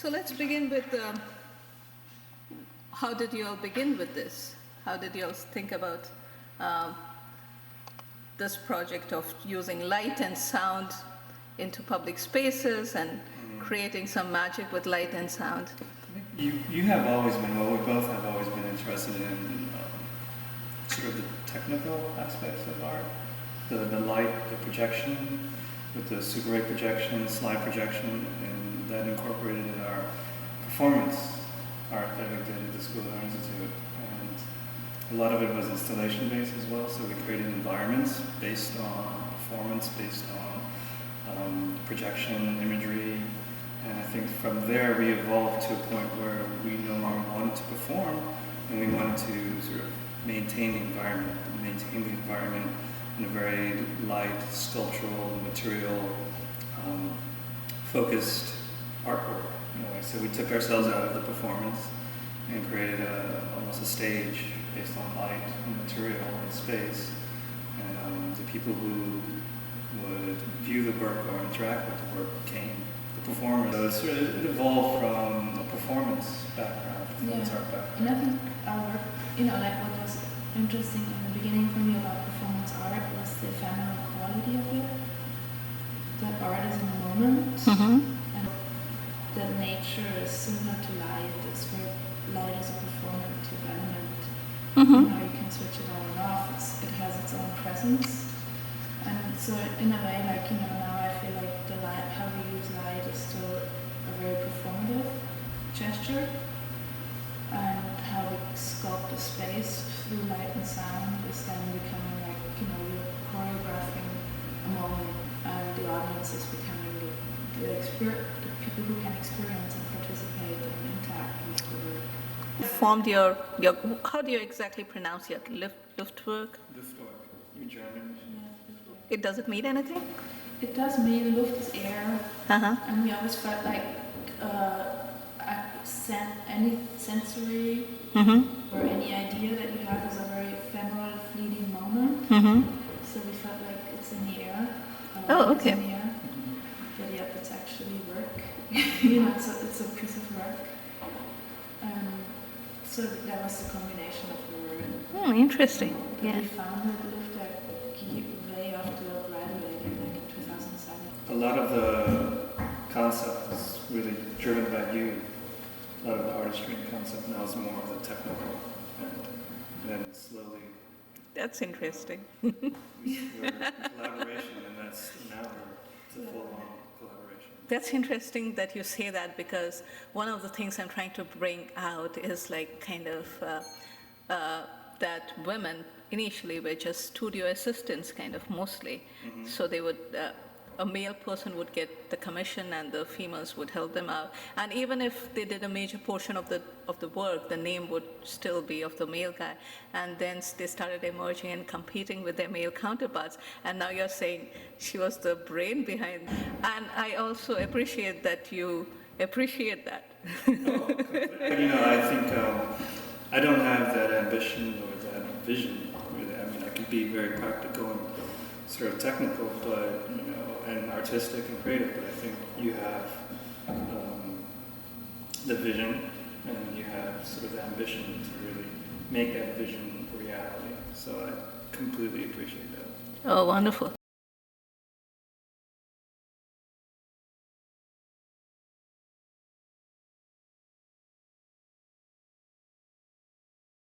So let's begin with how did you all begin with this? How did you all think about this project of using light and sound into public spaces and creating some magic with light and sound? You have always been, well, we both have always been interested in sort of the technical aspects of art. The light, the projection, with the Super 8 projection, slide projection, and that incorporated in our performance art that we did at the School of Art Institute. And a lot of it was installation based as well, so we created environments based on performance, based on projection, imagery. And I think from there we evolved to a point where we no longer wanted to perform, and we wanted to sort of maintain the environment in a very light, sculptural, material, focused artwork in a way. So we took ourselves out of the performance and created almost a stage based on light and material and space. And the people who would view the work or interact with the work became the performers. So it evolved from a performance background, performance art background. And I think our work, like what was interesting in the beginning for me about performance art was the ephemeral quality of it. That art is in the moment, and that nature is similar to light. It's where light is a performative element. You can switch it on and off. It has its own presence. And so in a way, now I feel like the light, how we use light is still a very performative gesture. And how we sculpt the space through light and sound is then becoming you're choreographing a moment, and the audience is becoming the people who can experience and participate and interact with the work. Formed your how do you exactly pronounce it? Luftwerk? Luftwerk, in German. It doesn't mean anything? It does mean Luft is air, and we always felt like any sensory or any idea that you have is a very ephemeral, fleeting moment. So we felt like it's in the air. Oh, okay. It's in the air. But yet it's actually work. It's a piece of work. So that was the combination of the word. Interesting. We founded Luftwerk way after graduating, in 2007. A lot of the concept is really driven by you. A lot of the artistry concept now is more of the technical, and then slowly. That's interesting. We're in collaboration, and that's now it's a full-on collaboration. That's interesting that you say that, because one of the things I'm trying to bring out is that women initially were just studio assistants, mostly. So they would. A male person would get the commission and the females would help them out. And even if they did a major portion of the work, the name would still be of the male guy. And then they started emerging and competing with their male counterparts. And now you're saying she was the brain behind. And I also appreciate that you appreciate that. I think I don't have that ambition or that vision, really. I mean, I can be very practical and sort of technical, but and artistic and creative, but I think you have the vision, and you have sort of the ambition to really make that vision a reality. So I completely appreciate that. Oh, wonderful.